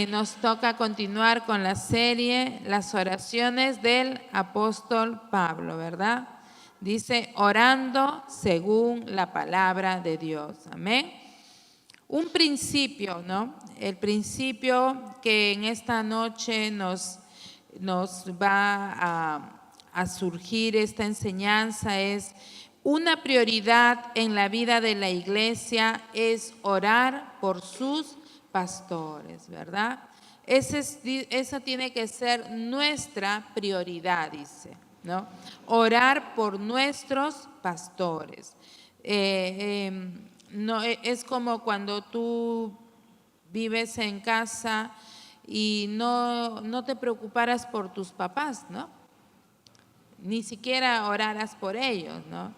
Nos toca continuar con la serie Las oraciones del apóstol Pablo, ¿verdad? Dice, orando según la palabra de Dios. Amén. Un principio, ¿no? El principio que en esta noche nos va a surgir esta enseñanza es: una prioridad en la vida de la iglesia es orar por sus pastores, ¿verdad? Esa tiene que ser nuestra prioridad, dice, ¿no? Orar por nuestros pastores. No, es como cuando tú vives en casa y no te preocuparas por tus papás, ¿no? Ni siquiera oraras por ellos, ¿no?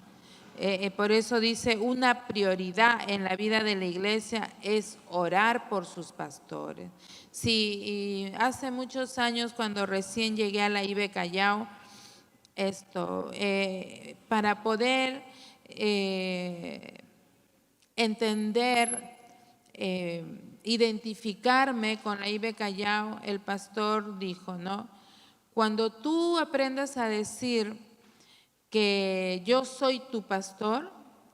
Por eso dice, una prioridad en la vida de la iglesia es orar por sus pastores. Sí, y hace muchos años, cuando recién llegué a la IBE Callao, para poder entender, identificarme con la IBE Callao, el pastor dijo, ¿no? Cuando tú aprendas a decir que yo soy tu pastor,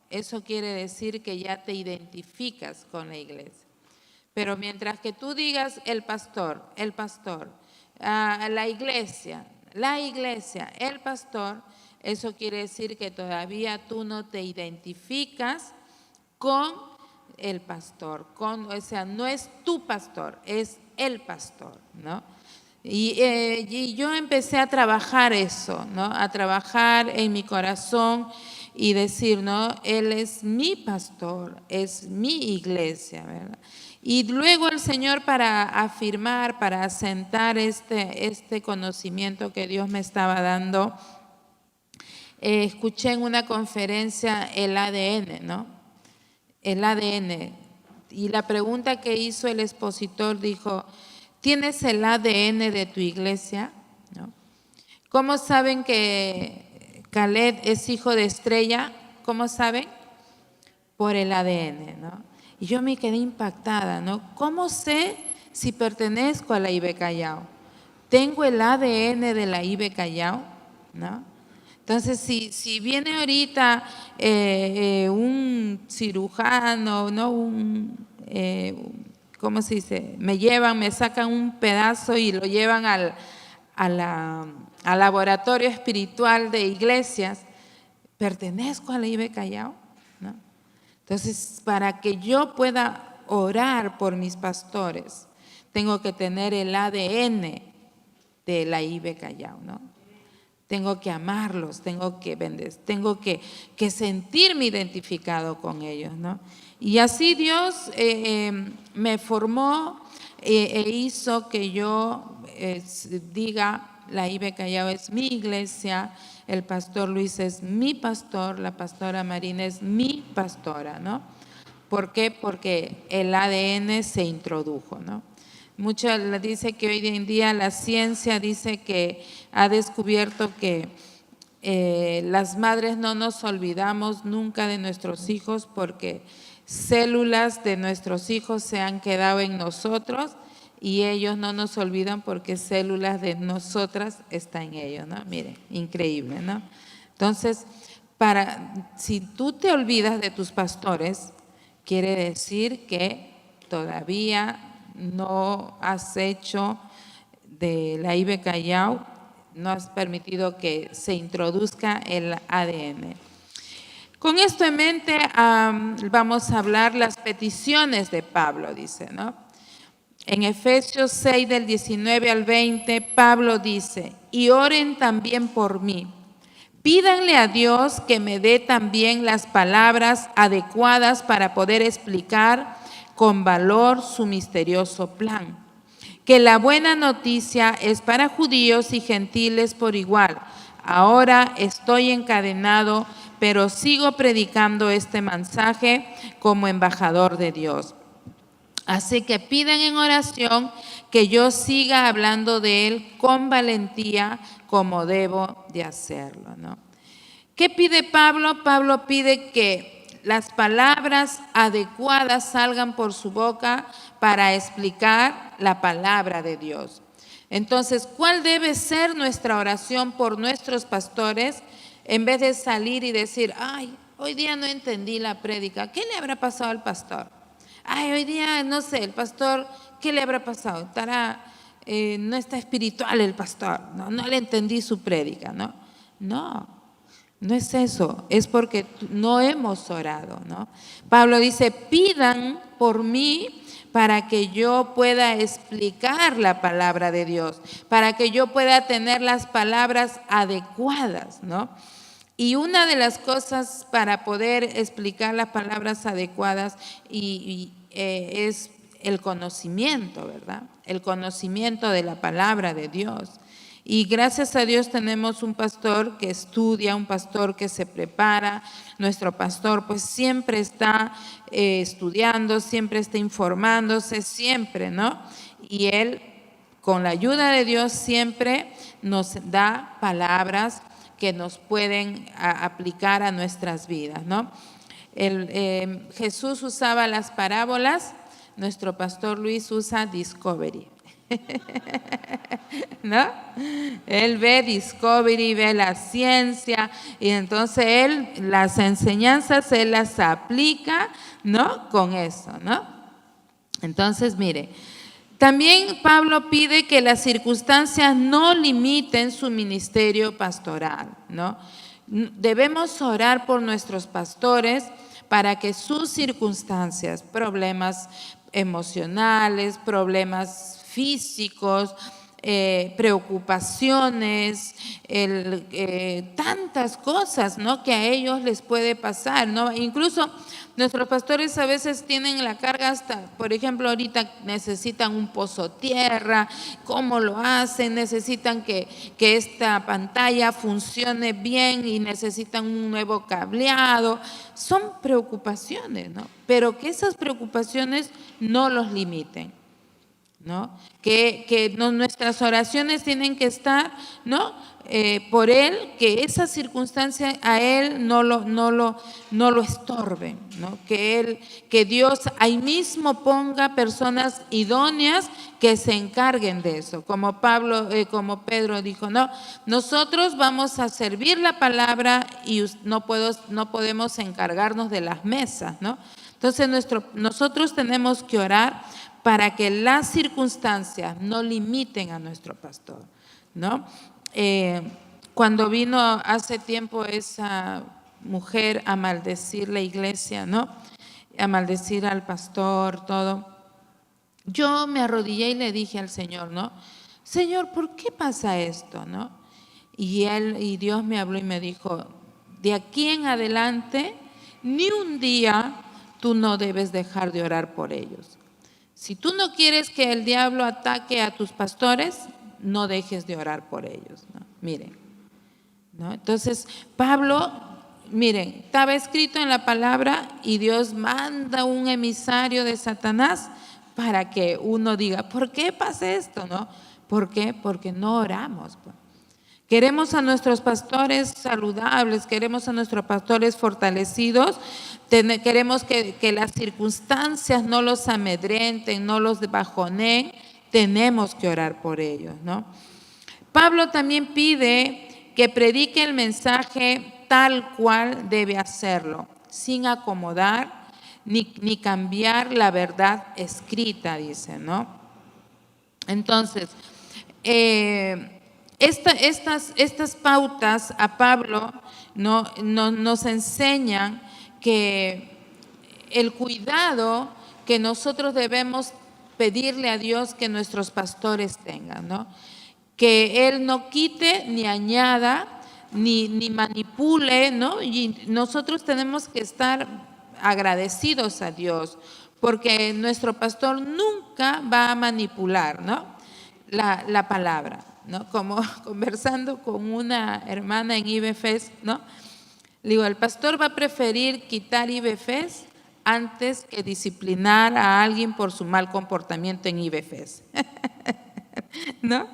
eso quiere decir que ya te identificas con la iglesia. Pero mientras que tú digas el pastor, la iglesia, el pastor, eso quiere decir que todavía tú no te identificas con el pastor, o sea, no es tu pastor, es el pastor, ¿no? Y yo empecé a trabajar eso, ¿no? A trabajar en mi corazón y decir, ¿no? Él es mi pastor, es mi iglesia, ¿verdad? Y luego el Señor, para afirmar, para asentar este conocimiento que Dios me estaba dando, escuché en una conferencia el ADN, ¿no? El ADN. Y la pregunta que hizo el expositor dijo, ¿tienes el ADN de tu iglesia? ¿No? ¿Cómo saben que Caleb es hijo de Estrella? ¿Cómo saben? Por el ADN, ¿no? Y yo me quedé impactada, ¿no? ¿Cómo sé si pertenezco a la IBE Callao? ¿Tengo el ADN de la IBE Callao? ¿No? Entonces, si viene ahorita un cirujano, ¿no? ¿Cómo se dice? Me sacan un pedazo y lo llevan al laboratorio espiritual de iglesias, ¿pertenezco a la IBE Callao? ¿No? Entonces, para que yo pueda orar por mis pastores, tengo que tener el ADN de la IBE Callao, ¿no? Tengo que amarlos, tengo que bendecir, tengo que sentirme identificado con ellos, ¿no? Y así Dios me formó e hizo que yo diga, la IBE Callao es mi iglesia, el pastor Luis es mi pastor, la pastora Marina es mi pastora, ¿no? ¿Por qué? Porque el ADN se introdujo, ¿no? Mucho dice que hoy en día la ciencia dice que ha descubierto que las madres no nos olvidamos nunca de nuestros hijos, porque células de nuestros hijos se han quedado en nosotros y ellos no nos olvidan porque células de nosotras están en ellos, ¿no? Miren, increíble, ¿no? Entonces, si tú te olvidas de tus pastores, quiere decir que todavía no has hecho de la IBE Callao, no has permitido que se introduzca el ADN. Con esto en mente, vamos a hablar las peticiones de Pablo, dice, ¿no? En Efesios 6, del 19 al 20, Pablo dice, y oren también por mí. Pídanle a Dios que me dé también las palabras adecuadas para poder explicar con valor su misterioso plan. Que la buena noticia es para judíos y gentiles por igual. Ahora estoy encadenado, pero sigo predicando este mensaje como embajador de Dios. Así que piden en oración que yo siga hablando de Él con valentía, como debo de hacerlo, ¿no? ¿Qué pide Pablo? Pablo pide que las palabras adecuadas salgan por su boca para explicar la palabra de Dios. Entonces, ¿cuál debe ser nuestra oración por nuestros pastores? En vez de salir y decir, ay, hoy día no entendí la prédica, ¿qué le habrá pasado al pastor? Ay, hoy día, no sé, el pastor, ¿qué le habrá pasado? No está espiritual el pastor, no le entendí su prédica, ¿no? No es eso, es porque no hemos orado, ¿no? Pablo dice, pidan por mí para que yo pueda explicar la palabra de Dios, para que yo pueda tener las palabras adecuadas, ¿no? Y una de las cosas para poder explicar las palabras adecuadas es el conocimiento, ¿verdad? El conocimiento de la palabra de Dios. Y gracias a Dios tenemos un pastor que estudia, un pastor que se prepara. Nuestro pastor pues siempre está estudiando, siempre está informándose, siempre, ¿no? Y él, con la ayuda de Dios, siempre nos da palabras que nos pueden aplicar a nuestras vidas, ¿no? Jesús usaba las parábolas, nuestro pastor Luis usa Discovery. ¿No? Él ve Discovery, ve la ciencia y entonces él las enseñanzas, él las aplica, ¿no? Con eso, ¿no? Entonces, mire, también Pablo pide que las circunstancias no limiten su ministerio pastoral, ¿no? Debemos orar por nuestros pastores para que sus circunstancias, problemas emocionales, problemas físicos, preocupaciones, tantas cosas, ¿no?, que a ellos les puede pasar, ¿no? Incluso nuestros pastores a veces tienen la carga hasta, por ejemplo, ahorita necesitan un pozo tierra, ¿cómo lo hacen? Necesitan que esta pantalla funcione bien y necesitan un nuevo cableado. Son preocupaciones, ¿no? Pero que esas preocupaciones no los limiten, ¿no? Que nuestras oraciones tienen que estar, ¿no?, por él, que esa circunstancia a él no lo estorben, ¿no? Que Dios ahí mismo ponga personas idóneas que se encarguen de eso, como Pedro dijo, no, nosotros vamos a servir la palabra y no podemos encargarnos de las mesas, ¿no? Entonces nosotros tenemos que orar para que las circunstancias no limiten a nuestro pastor, ¿no? Cuando vino hace tiempo esa mujer a maldecir la iglesia, ¿no?, a maldecir al pastor, todo, yo me arrodillé y le dije al Señor, ¿no?, Señor, ¿por qué pasa esto?, ¿no? Y Dios me habló y me dijo, de aquí en adelante, ni un día tú no debes dejar de orar por ellos. Si tú no quieres que el diablo ataque a tus pastores, no dejes de orar por ellos, ¿no? Miren, ¿no? Entonces, Pablo, miren, estaba escrito en la palabra y Dios manda un emisario de Satanás para que uno diga, ¿por qué pasa esto?, ¿no? ¿Por qué? Porque no oramos, pues. Queremos a nuestros pastores saludables, queremos a nuestros pastores fortalecidos, queremos que las circunstancias no los amedrenten, no los bajoneen, tenemos que orar por ellos, ¿no? Pablo también pide que predique el mensaje tal cual debe hacerlo, sin acomodar ni cambiar la verdad escrita, dice, ¿no? Entonces, estas pautas a Pablo nos enseñan que el cuidado que nosotros debemos pedirle a Dios que nuestros pastores tengan, ¿no? Que Él no quite ni añada, ni manipule, ¿no? Y nosotros tenemos que estar agradecidos a Dios, porque nuestro pastor nunca va a manipular, ¿no?, la palabra, ¿no? Como conversando con una hermana en IBFES, ¿no? Le digo, el pastor va a preferir quitar IBFES antes que disciplinar a alguien por su mal comportamiento en IBFES. ¿No?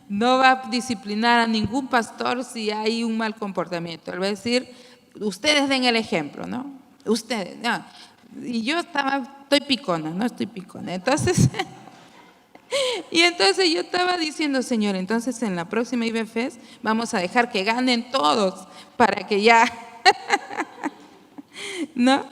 No va a disciplinar a ningún pastor si hay un mal comportamiento. Él va a decir, ustedes den el ejemplo, ¿no? ustedes, no. Y yo estoy picona, no estoy picona. Entonces, y entonces yo estaba diciendo, Señor, entonces en la próxima IBFES vamos a dejar que ganen todos para que ya, ¿no?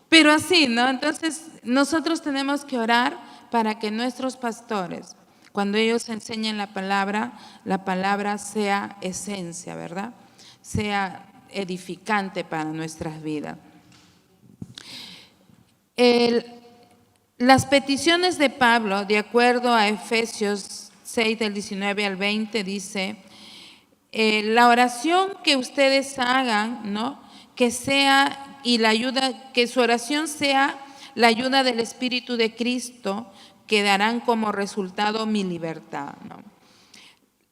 Pero así, ¿no? Entonces nosotros tenemos que orar para que nuestros pastores, cuando ellos enseñen la palabra sea esencia, ¿verdad? Sea edificante para nuestras vidas. Las peticiones de Pablo, de acuerdo a Efesios 6 del 19 al 20, dice, la oración que ustedes hagan, ¿no? Que sea, y la ayuda, que su oración sea la ayuda del Espíritu de Cristo, que darán como resultado mi libertad, ¿no?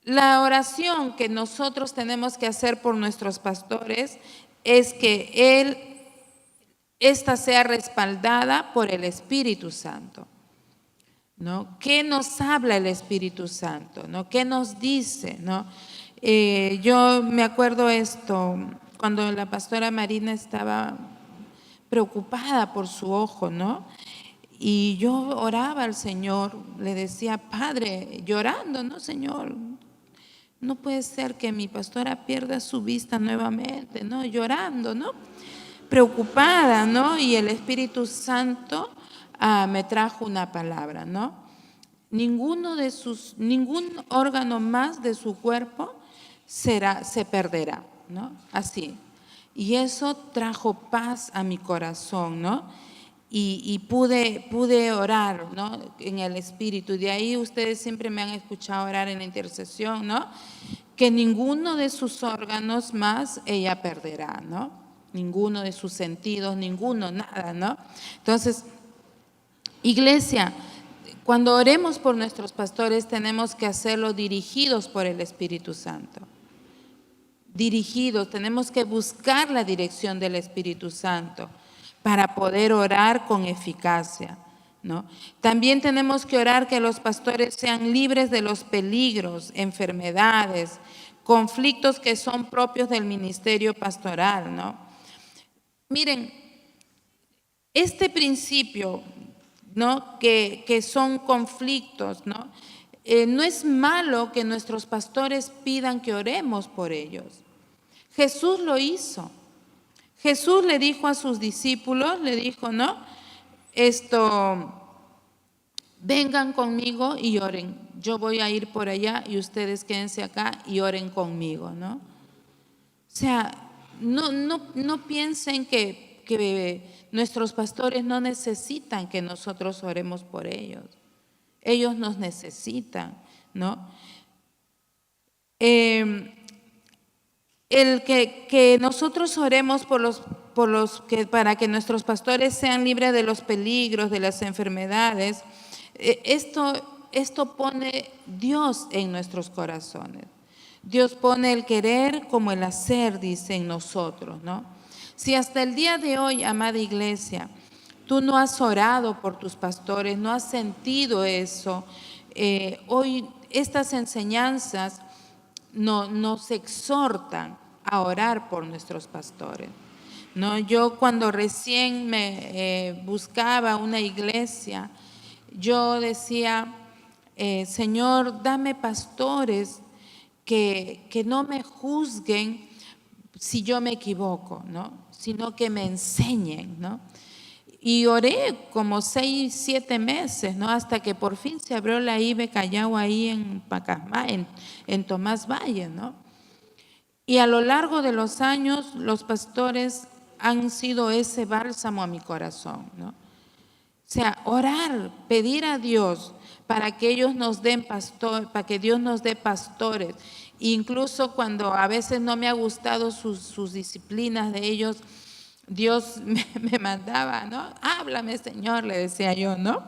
La oración que nosotros tenemos que hacer por nuestros pastores es que esta sea respaldada por el Espíritu Santo, ¿no? ¿Qué nos habla el Espíritu Santo, ¿no? ¿Qué nos dice, ¿no? Yo me acuerdo esto, cuando la pastora Marina estaba preocupada por su ojo, ¿no? Y yo oraba al Señor, le decía, Padre, llorando, ¿no, Señor? No puede ser que mi pastora pierda su vista nuevamente, ¿no? Llorando, ¿no? Preocupada, ¿no? Y el Espíritu Santo me trajo una palabra, ¿no? Ningún órgano más de su cuerpo se perderá, ¿no? Así. Y eso trajo paz a mi corazón, ¿no? Y pude orar, ¿no? En el Espíritu. Y de ahí ustedes siempre me han escuchado orar en la intercesión, ¿no? Que ninguno de sus órganos más ella perderá, ¿no? Ninguno de sus sentidos, ninguno, nada, ¿no? Entonces, iglesia, cuando oremos por nuestros pastores tenemos que hacerlo dirigidos por el Espíritu Santo. Dirigidos, tenemos que buscar la dirección del Espíritu Santo para poder orar con eficacia, ¿no? También tenemos que orar que los pastores sean libres de los peligros, enfermedades, conflictos que son propios del ministerio pastoral, ¿no? Miren, este principio, ¿no? Que son conflictos, ¿no? No es malo que nuestros pastores pidan que oremos por ellos. Jesús lo hizo. Jesús le dijo a sus discípulos, le dijo, ¿no? Vengan conmigo y oren. Yo voy a ir por allá y ustedes quédense acá y oren conmigo, ¿no? O sea, no piensen que nuestros pastores no necesitan que nosotros oremos por ellos. Ellos nos necesitan, ¿no? El que nosotros oremos para que nuestros pastores sean libres de los peligros, de las enfermedades, esto pone Dios en nuestros corazones. Dios pone el querer como el hacer, dice en nosotros, ¿no? Si hasta el día de hoy, amada iglesia, tú no has orado por tus pastores, no has sentido eso, hoy estas enseñanzas nos exhortan a orar por nuestros pastores, ¿no? Yo cuando recién me buscaba una iglesia, yo decía, Señor, dame pastores que no me juzguen si yo me equivoco, ¿no? Sino que me enseñen, ¿no? Y oré como 6, 7 meses, ¿no? Hasta que por fin se abrió la IBE Callao ahí en Pacasmayo, en Tomás Valle, ¿no? Y a lo largo de los años, los pastores han sido ese bálsamo a mi corazón, ¿no? O sea, orar, pedir a Dios para que ellos nos den para que Dios nos dé pastores. Incluso cuando a veces no me ha gustado sus disciplinas de ellos, Dios me mandaba, ¿no? Háblame, Señor, le decía yo, ¿no?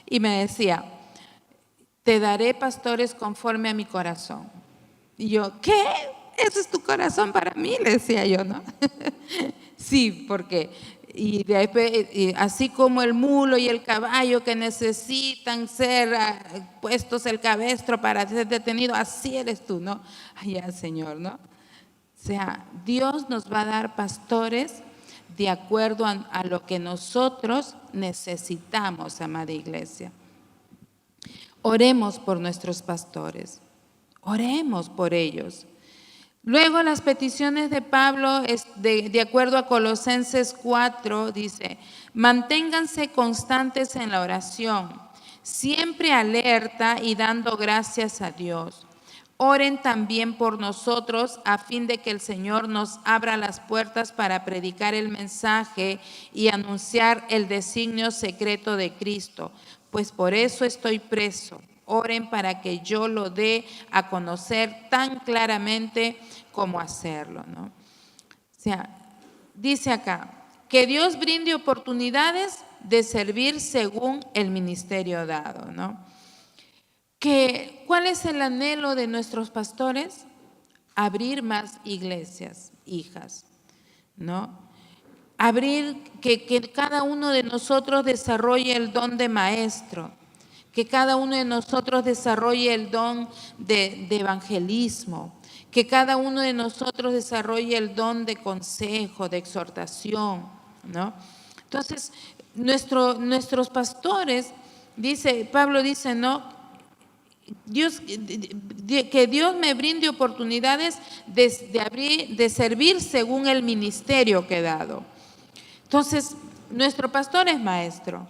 Y me decía, te daré pastores conforme a mi corazón. Y yo, ¿qué? ¿Ese es tu corazón para mí? Le decía yo, ¿no? Sí, porque así como el mulo y el caballo que necesitan ser puestos el cabestro para ser detenido, así eres tú, ¿no? Ay, ya, Señor, ¿no? O sea, Dios nos va a dar pastores de acuerdo a lo que nosotros necesitamos, amada iglesia. Oremos por nuestros pastores, oremos por ellos. Luego las peticiones de Pablo, de acuerdo a Colosenses 4, dice: manténganse constantes en la oración, siempre alerta y dando gracias a Dios. Oren también por nosotros a fin de que el Señor nos abra las puertas para predicar el mensaje y anunciar el designio secreto de Cristo, pues por eso estoy preso. Oren para que yo lo dé a conocer tan claramente como hacerlo, ¿no? O sea, dice acá, que Dios brinde oportunidades de servir según el ministerio dado, ¿no? ¿Cuál es el anhelo de nuestros pastores? Abrir más iglesias, hijas, ¿no? Abrir, que cada uno de nosotros desarrolle el don de maestro, que cada uno de nosotros desarrolle el don de evangelismo, que cada uno de nosotros desarrolle el don de consejo, de exhortación, ¿no? Entonces, nuestros pastores, Pablo dice, ¿no? Que Dios me brinde oportunidades de servir según el ministerio que he dado. Entonces, nuestro pastor es maestro.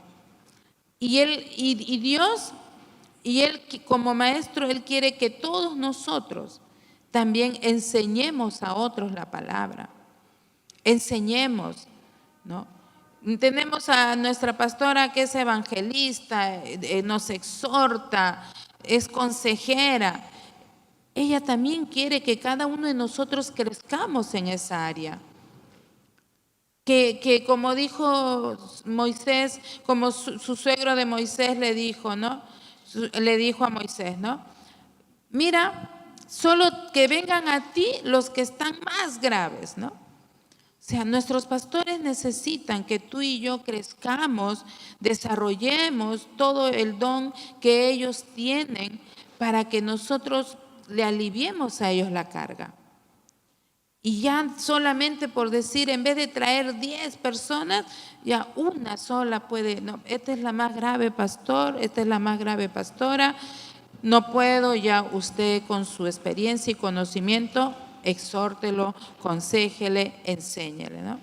Y Dios, y Él como maestro, Él quiere que todos nosotros también enseñemos a otros la palabra. Enseñemos, ¿no? Tenemos a nuestra pastora que es evangelista, nos exhorta, es consejera. Ella también quiere que cada uno de nosotros crezcamos en esa área. Que como dijo Moisés, como su suegro de Moisés le dijo, ¿no? Le dijo a Moisés, ¿no? Mira, solo que vengan a ti los que están más graves, ¿no? O sea, nuestros pastores necesitan que tú y yo crezcamos, desarrollemos todo el don que ellos tienen para que nosotros le aliviemos a ellos la carga. Y ya solamente por decir, en vez de traer 10 personas, ya una sola puede, no, esta es la más grave pastor, esta es la más grave pastora, no puedo, ya usted con su experiencia y conocimiento, exhórtelo, conséjele, enséñele, ¿no?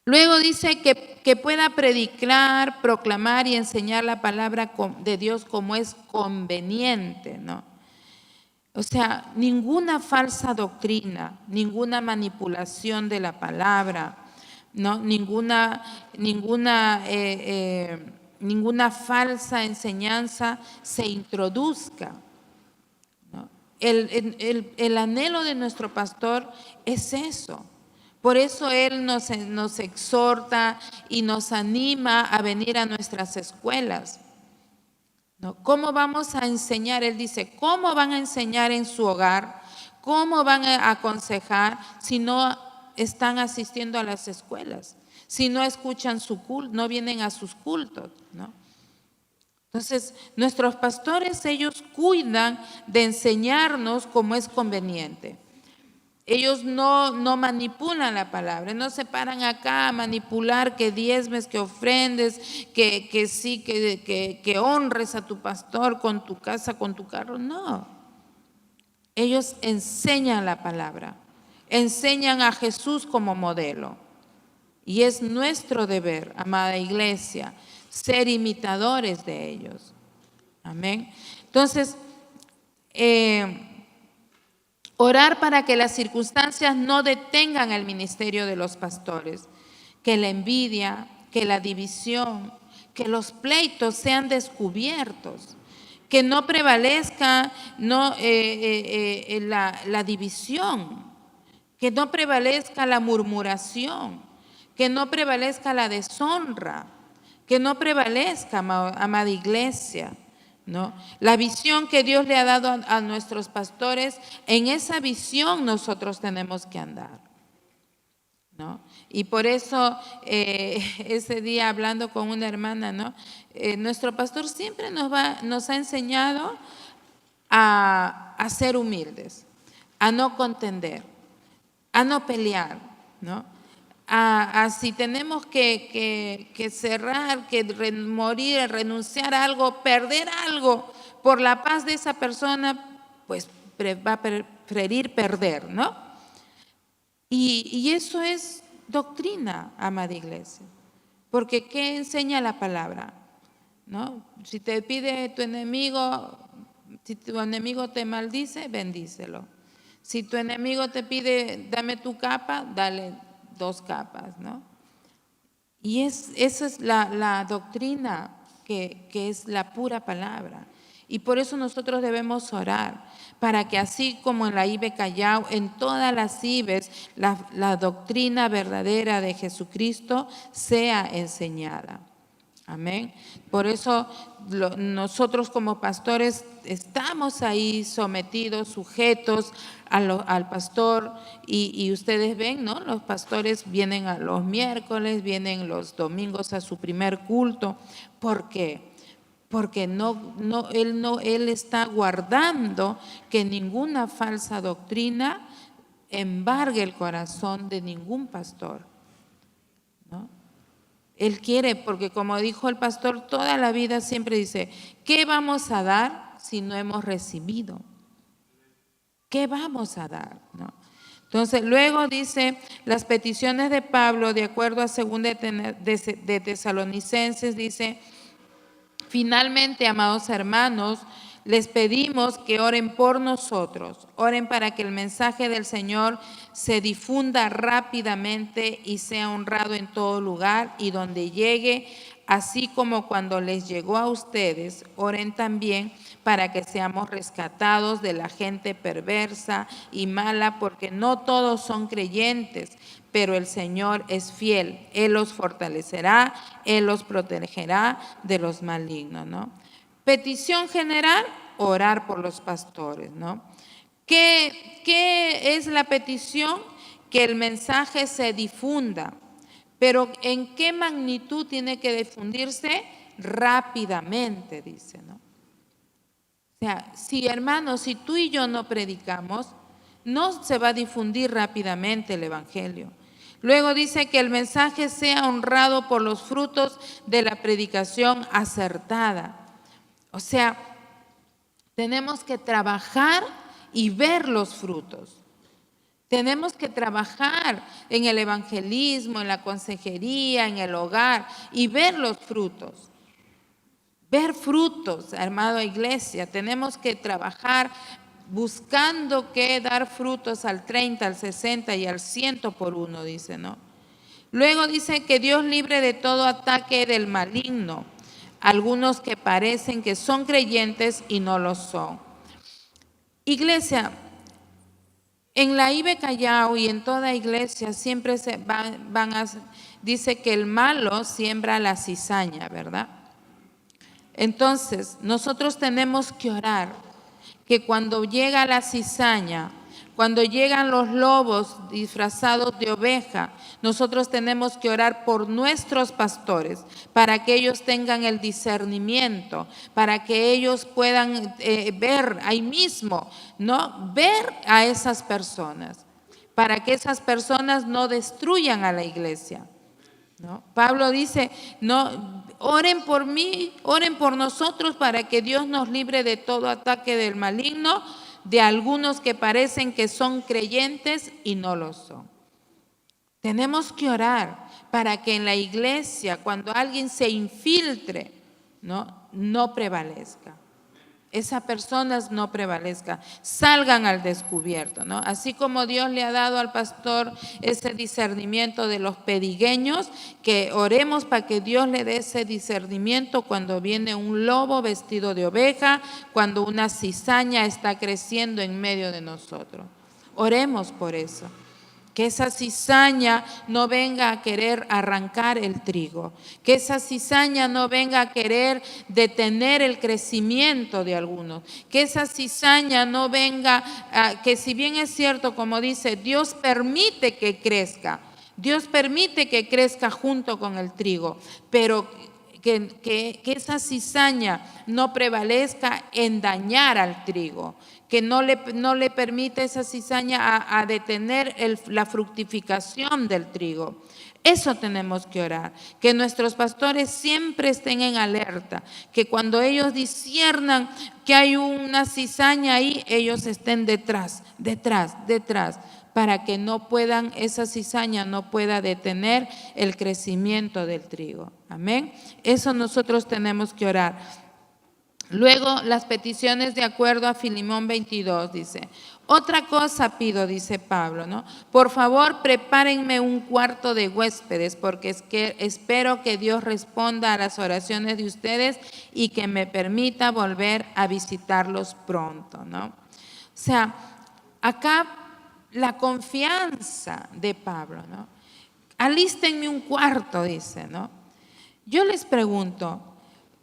Luego dice que pueda predicar, proclamar y enseñar la palabra de Dios como es conveniente, ¿no? O sea, ninguna falsa doctrina, ninguna manipulación de la palabra, ¿no? Ninguna falsa enseñanza se introduzca, ¿no? El anhelo de nuestro pastor es eso. Por eso él nos exhorta y nos anima a venir a nuestras escuelas, ¿no? ¿Cómo vamos a enseñar? Él dice, ¿cómo van a enseñar en su hogar? ¿Cómo van a aconsejar si no están asistiendo a las escuelas? Si no escuchan su culto, no vienen a sus cultos, ¿no? Entonces, nuestros pastores, ellos cuidan de enseñarnos como es conveniente. Ellos no manipulan la palabra, no se paran acá a manipular que diezmes, que ofrendes, que sí, que honres a tu pastor con tu casa, con tu carro. No, ellos enseñan la palabra, enseñan a Jesús como modelo. Y es nuestro deber, amada iglesia, ser imitadores de ellos. Amén. Entonces, orar para que las circunstancias no detengan el ministerio de los pastores, que la envidia, que la división, que los pleitos sean descubiertos, que no prevalezca la división, que no prevalezca la murmuración, que no prevalezca la deshonra, que no prevalezca, amada iglesia, ¿no? La visión que Dios le ha dado a nuestros pastores, en esa visión nosotros tenemos que andar, ¿no? Y por eso ese día hablando con una hermana, ¿no? Nuestro pastor siempre nos ha enseñado a ser humildes, a no contender, a no pelear, ¿no? a si tenemos que cerrar, morir, renunciar a algo, perder algo por la paz de esa persona, pues va a preferir perder, ¿no? Y eso es doctrina, amada iglesia, porque ¿qué enseña la palabra? ¿No? Si te pide tu enemigo, si tu enemigo te maldice, bendícelo. Si tu enemigo te pide, dame tu capa, dale 2 capas, ¿no? Y esa es la doctrina que es la pura palabra. Y por eso nosotros debemos orar, para que así como en la IBE Callao, en todas las IBEs, la doctrina verdadera de Jesucristo sea enseñada. Amén. Por eso nosotros como pastores estamos ahí sometidos, sujetos al pastor, y ustedes ven, ¿no? Los pastores vienen a los miércoles, vienen los domingos a su primer culto. ¿Por qué? Porque él está guardando que ninguna falsa doctrina embargue el corazón de ningún pastor, ¿no? Él quiere, porque como dijo el pastor, toda la vida siempre dice, ¿qué vamos a dar si no hemos recibido? ¿Qué vamos a dar? ¿No? Entonces, luego dice, las peticiones de Pablo, de acuerdo a 2 de Tesalonicenses, dice, finalmente, amados hermanos, les pedimos que oren por nosotros, oren para que el mensaje del Señor se difunda rápidamente y sea honrado en todo lugar y donde llegue, así como cuando les llegó a ustedes. Oren también para que seamos rescatados de la gente perversa y mala, porque no todos son creyentes, pero el Señor es fiel. Él los fortalecerá, Él los protegerá de los malignos, ¿no? Petición general, orar por los pastores, ¿no? ¿Qué es la petición? Que el mensaje se difunda. Pero ¿en qué magnitud tiene que difundirse? Rápidamente, dice, ¿no? O sea, si hermanos, si tú y yo no predicamos, no se va a difundir rápidamente el evangelio. Luego dice que el mensaje sea honrado por los frutos de la predicación acertada. O sea, tenemos que trabajar y ver los frutos. Tenemos que trabajar en el evangelismo, en la consejería, en el hogar y ver los frutos. Ver frutos, amada iglesia. Tenemos que trabajar buscando que dar frutos al 30, al 60 y al 100 por uno, dice, ¿no? Luego dice que Dios libre de todo ataque del maligno. Algunos que parecen que son creyentes y no lo son. Iglesia, en la IBE Callao y en toda iglesia siempre dice que el malo siembra la cizaña, ¿verdad? Entonces, nosotros tenemos que orar que cuando llega la cizaña, cuando llegan los lobos disfrazados de oveja, nosotros tenemos que orar por nuestros pastores para que ellos tengan el discernimiento, para que ellos puedan ver ahí mismo, ¿no? Ver a esas personas, para que esas personas no destruyan a la iglesia, ¿no? Pablo dice, no, oren por mí, oren por nosotros para que Dios nos libre de todo ataque del maligno, de algunos que parecen que son creyentes y no lo son. Tenemos que orar para que en la iglesia, cuando alguien se infiltre, no prevalezca. Esas personas no prevalezcan, salgan al descubierto, ¿no? Así como Dios le ha dado al pastor ese discernimiento de los pedigueños, que oremos para que Dios le dé ese discernimiento cuando viene un lobo vestido de oveja, cuando una cizaña está creciendo en medio de nosotros. Oremos por eso. Que esa cizaña no venga a querer arrancar el trigo, que esa cizaña no venga a querer detener el crecimiento de algunos, que esa cizaña no venga que si bien es cierto, como dice, Dios permite que crezca, Dios permite que crezca junto con el trigo, pero que esa cizaña no prevalezca en dañar al trigo, que no le permita esa cizaña a detener la fructificación del trigo. Eso tenemos que orar, que nuestros pastores siempre estén en alerta, que cuando ellos disciernan que hay una cizaña ahí, ellos estén detrás, para que no puedan, esa cizaña no pueda detener el crecimiento del trigo. Amén. Eso nosotros tenemos que orar. Luego, las peticiones de acuerdo a Filemón 22, dice: otra cosa pido, dice Pablo, ¿no? Por favor, prepárenme un cuarto de huéspedes, porque es que espero que Dios responda a las oraciones de ustedes y que me permita volver a visitarlos pronto, ¿no? O sea, acá la confianza de Pablo, ¿no? Alístenme un cuarto, dice, ¿no? Yo les pregunto,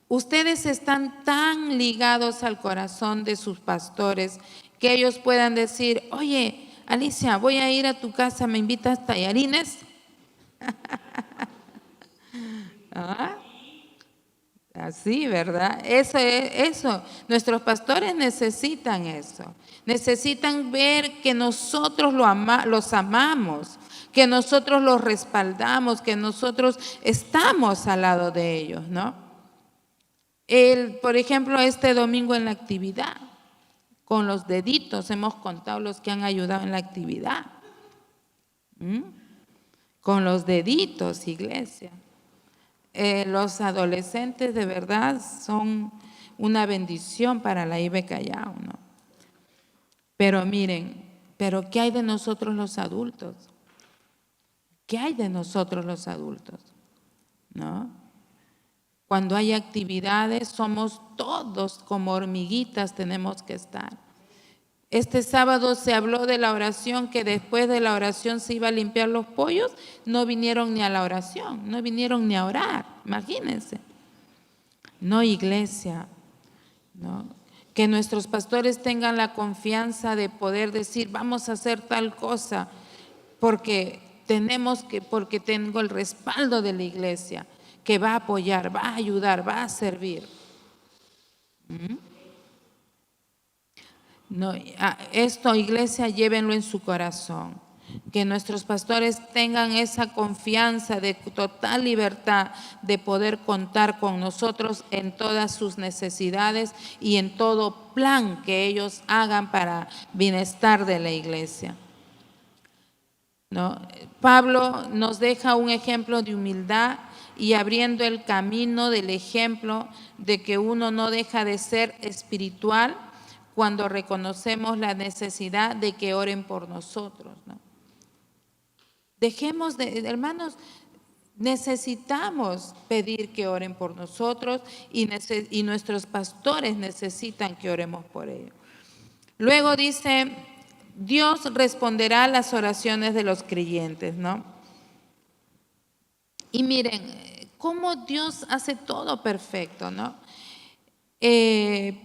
¿ustedes están tan ligados al corazón de sus pastores que ellos puedan decir: oye, Alicia, voy a ir a tu casa, ¿me invitas tallarines? ¿Ah? Así, ¿verdad? Eso. Nuestros pastores necesitan eso. Necesitan ver que nosotros los amamos, que nosotros los respaldamos, que nosotros estamos al lado de ellos, ¿no? Por ejemplo, este domingo en la actividad, con los deditos hemos contado los que han ayudado en la actividad. Con los deditos, iglesia. Los adolescentes de verdad son una bendición para la IBE Callao, ¿no? Pero miren, ¿pero qué hay de nosotros los adultos? ¿Qué hay de nosotros los adultos? ¿No? Cuando hay actividades, somos todos como hormiguitas, tenemos que estar. Este sábado se habló de la oración, que después de la oración se iba a limpiar los pollos. No vinieron ni a la oración, no vinieron ni a orar, imagínense. No, iglesia, ¿no? Que nuestros pastores tengan la confianza de poder decir: vamos a hacer tal cosa, porque tengo el respaldo de la iglesia, que va a apoyar, va a ayudar, va a servir. No, esto, iglesia, llévenlo en su corazón. Que nuestros pastores tengan esa confianza de total libertad de poder contar con nosotros en todas sus necesidades y en todo plan que ellos hagan para bienestar de la iglesia, ¿no? Pablo nos deja un ejemplo de humildad y abriendo el camino del ejemplo de que uno no deja de ser espiritual cuando reconocemos la necesidad de que oren por nosotros, ¿no? Dejemos de, hermanos, necesitamos pedir que oren por nosotros y nuestros pastores necesitan que oremos por ellos. Luego dice: Dios responderá a las oraciones de los creyentes, ¿no? Y miren, cómo Dios hace todo perfecto, ¿no?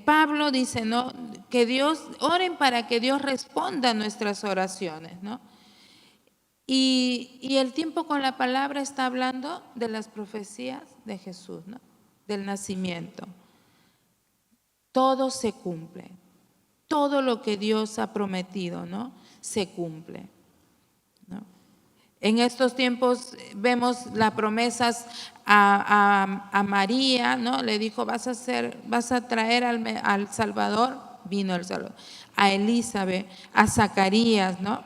Pablo dice, ¿no?, que oren para que Dios responda a nuestras oraciones, ¿no? Y el tiempo con la palabra está hablando de las profecías de Jesús, ¿no?, del nacimiento. Todo se cumple, todo lo que Dios ha prometido, ¿no?, se cumple, ¿no? En estos tiempos vemos las promesas a María, ¿no? Le dijo: vas a traer al Salvador, vino el Salvador. A Elizabeth, a Zacarías, ¿no?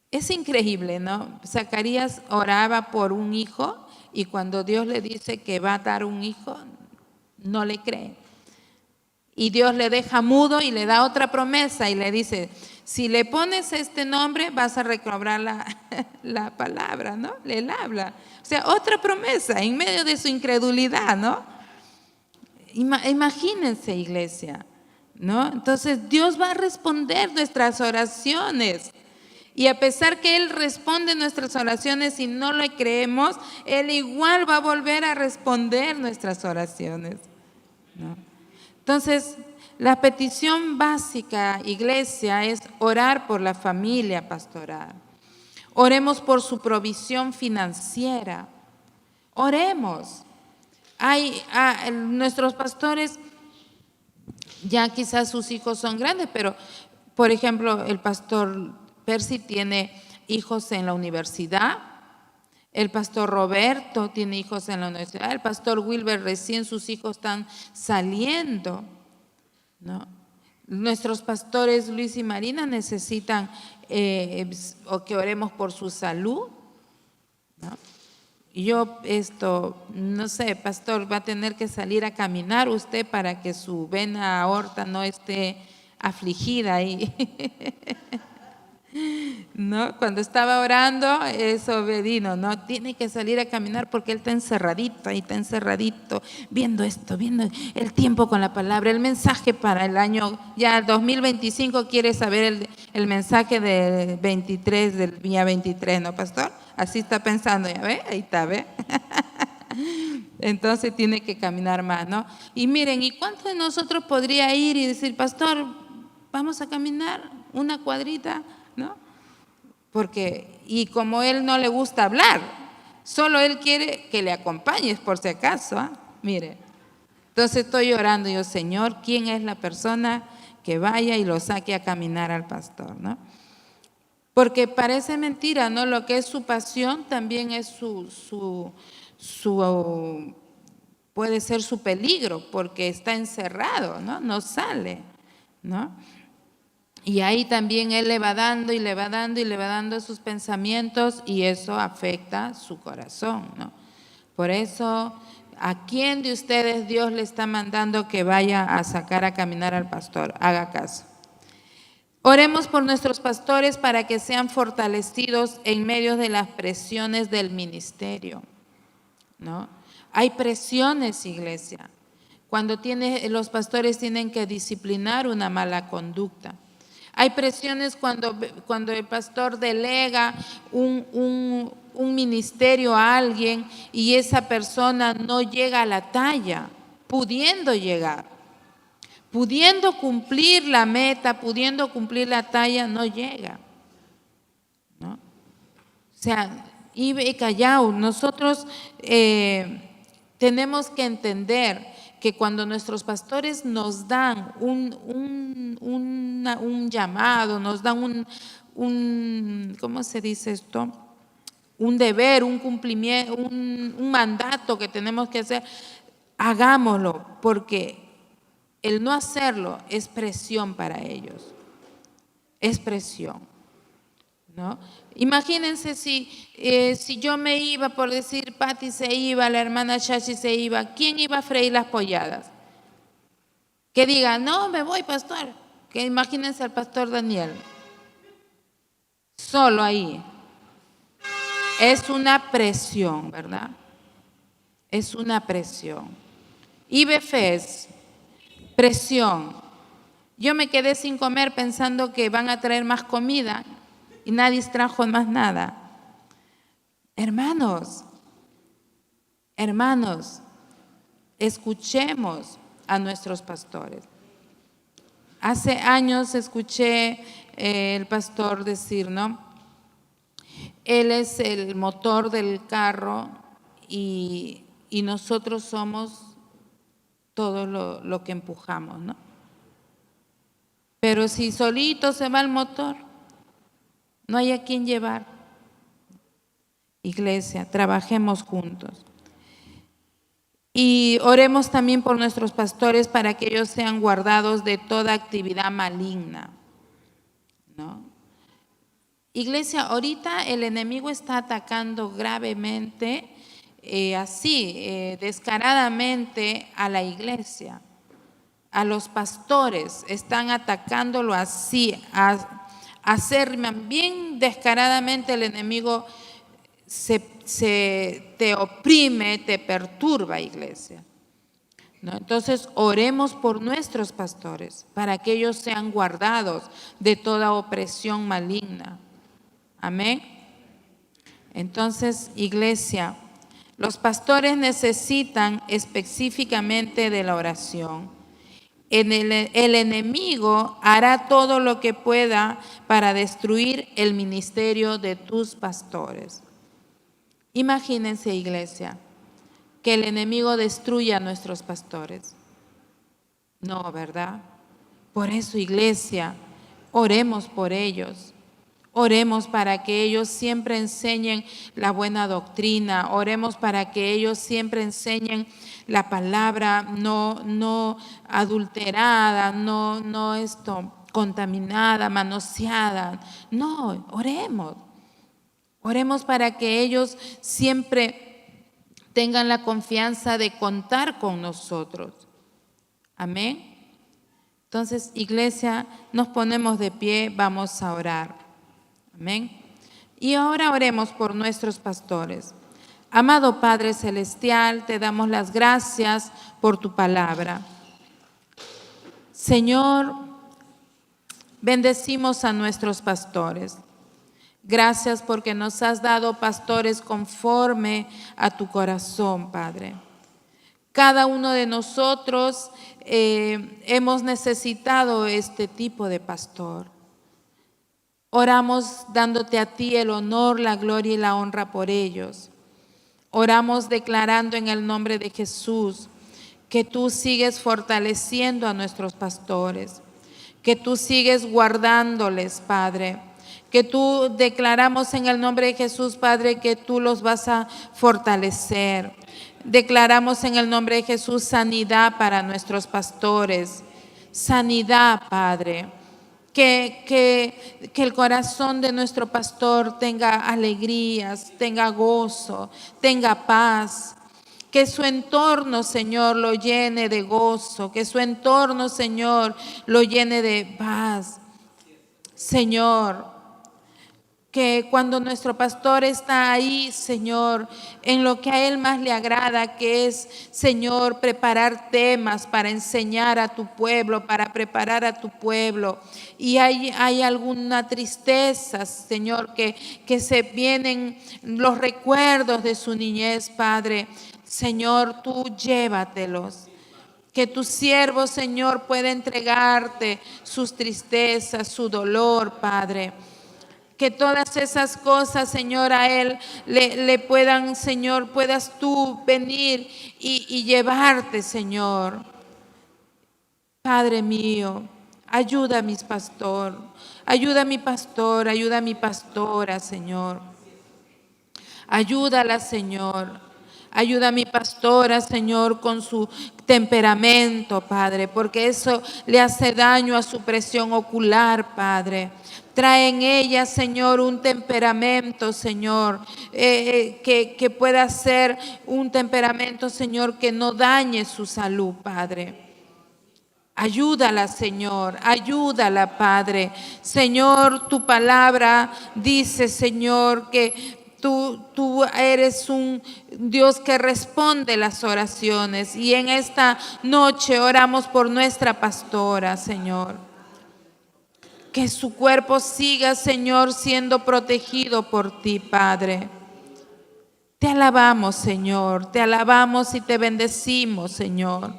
Es increíble, ¿no? Zacarías oraba por un hijo y cuando Dios le dice que va a dar un hijo, no le cree. Y Dios le deja mudo y le da otra promesa y le dice: si le pones este nombre vas a recobrar la palabra, ¿no? Él habla. O sea, otra promesa en medio de su incredulidad, ¿no? Imagínense, iglesia, ¿no? Entonces Dios va a responder nuestras oraciones. Y a pesar que Él responde nuestras oraciones y no le creemos, Él igual va a volver a responder nuestras oraciones, ¿no? Entonces, la petición básica, iglesia, es orar por la familia pastoral. Oremos por su provisión financiera. Oremos. Nuestros pastores, ya quizás sus hijos son grandes, pero por ejemplo, el pastor Percy tiene hijos en la universidad, el pastor Roberto tiene hijos en la universidad, el pastor Wilber recién sus hijos están saliendo, ¿no? Nuestros pastores Luis y Marina necesitan o que oremos por su salud, ¿no? Yo no sé, pastor, va a tener que salir a caminar usted para que su vena aorta no esté afligida ahí. ¿No? Cuando estaba orando, eso vino, ¿no? Tiene que salir a caminar porque él está encerradito, ahí está encerradito, viendo esto, viendo el tiempo con la palabra, el mensaje para el año, ya 2025 quiere saber el mensaje del 23, del día 23, ¿no, pastor? Así está pensando, ¿ya ve? Ahí está, ¿ve? Entonces tiene que caminar más, ¿no? Y miren, ¿y cuántos de nosotros podría ir y decir, pastor, vamos a caminar una cuadrita, ¿no? Y como él no le gusta hablar, solo él quiere que le acompañes por si acaso, ¿ah? Mire, entonces estoy orando yo, Señor, ¿quién es la persona que vaya y lo saque a caminar al pastor, ¿no? Porque parece mentira, ¿no? Lo que es su pasión también es puede ser su peligro, porque está encerrado, ¿no? No sale, ¿no? Y ahí también él le va dando y le va dando y le va dando sus pensamientos y eso afecta su corazón, ¿no? Por eso, ¿a quién de ustedes Dios le está mandando que vaya a sacar a caminar al pastor? Haga caso. Oremos por nuestros pastores para que sean fortalecidos en medio de las presiones del ministerio, ¿no? Hay presiones, iglesia, cuando los pastores tienen que disciplinar una mala conducta. Hay presiones cuando el pastor delega un ministerio a alguien y esa persona no llega a la talla, pudiendo llegar, pudiendo cumplir la meta, pudiendo cumplir la talla, no llega, ¿no? O sea, Ibe Callao, nosotros tenemos que entender que cuando nuestros pastores nos dan un llamado, nos dan ¿cómo se dice esto? Un deber, un cumplimiento, un mandato que tenemos que hacer, hagámoslo, porque el no hacerlo es presión para ellos, es presión, ¿no? Imagínense si yo me iba, por decir, Pati se iba, la hermana Shashi se iba, ¿quién iba a freír las polladas? Que diga, no, me voy, pastor. Que imagínense al pastor Daniel, solo ahí. Es una presión, ¿verdad? Es una presión. IBFES, presión. Yo me quedé sin comer pensando que van a traer más comida y nadie trajo más nada. Hermanos, escuchemos a nuestros pastores. Hace años escuché el pastor decir, ¿no? Él es el motor del carro y nosotros somos todo lo que empujamos, ¿no? Pero si solito se va el motor, no hay a quien llevar. Iglesia, trabajemos juntos. Y oremos también por nuestros pastores para que ellos sean guardados de toda actividad maligna, ¿no? Iglesia, ahorita el enemigo está atacando gravemente, descaradamente a la iglesia, a los pastores, están atacándolo así, bien descaradamente el enemigo te oprime, te perturba, iglesia, ¿no? Entonces, oremos por nuestros pastores para que ellos sean guardados de toda opresión maligna. Amén. Entonces, iglesia, los pastores necesitan específicamente de la oración. El enemigo hará todo lo que pueda para destruir el ministerio de tus pastores. Imagínense, iglesia, que el enemigo destruya a nuestros pastores. No, ¿verdad? Por eso, iglesia, oremos por ellos. Oremos para que ellos siempre enseñen la buena doctrina. Oremos para que ellos siempre enseñen la palabra no adulterada, no contaminada, manoseada. No, oremos. Oremos para que ellos siempre tengan la confianza de contar con nosotros. Amén. Entonces, iglesia, nos ponemos de pie, vamos a orar. Amén. Y ahora oremos por nuestros pastores. Amado Padre Celestial, te damos las gracias por tu palabra. Señor, bendecimos a nuestros pastores. Gracias porque nos has dado pastores conforme a tu corazón, Padre. Cada uno de nosotros hemos necesitado este tipo de pastor. Oramos dándote a ti el honor, la gloria y la honra por ellos. Oramos declarando en el nombre de Jesús que tú sigues fortaleciendo a nuestros pastores, que tú sigues guardándoles, Padre, que tú declaramos en el nombre de Jesús, Padre, que tú los vas a fortalecer. Declaramos en el nombre de Jesús sanidad para nuestros pastores, sanidad, Padre. Que el corazón de nuestro pastor tenga alegrías, tenga gozo, tenga paz. Que su entorno, Señor, lo llene de gozo. Que su entorno, Señor, lo llene de paz. Señor, que cuando nuestro pastor está ahí, Señor, en lo que a él más le agrada, que es, Señor, preparar temas para enseñar a tu pueblo, para preparar a tu pueblo. Y hay alguna tristeza, Señor, que se vienen los recuerdos de su niñez, Padre. Señor, tú llévatelos. Que tu siervo, Señor, pueda entregarte sus tristezas, su dolor, Padre. Que todas esas cosas, Señor, a Él le puedan, Señor, puedas tú venir y llevarte, Señor. Padre mío, ayuda a mis pastor, ayuda a mi pastor, ayuda a mi pastora, Señor. Ayúdala, Señor. Ayuda a mi pastora, Señor, con su temperamento, Padre, porque eso le hace daño a su presión ocular, Padre. Trae en ella, Señor, un temperamento, Señor, que pueda ser un temperamento, Señor, que no dañe su salud, Padre. Ayúdala, Señor, ayúdala, Padre. Señor, tu palabra dice, Señor, que Tú eres un Dios que responde las oraciones. Y en esta noche oramos por nuestra pastora, Señor. Que su cuerpo siga, Señor, siendo protegido por ti, Padre. Te alabamos, Señor. Te alabamos y te bendecimos, Señor.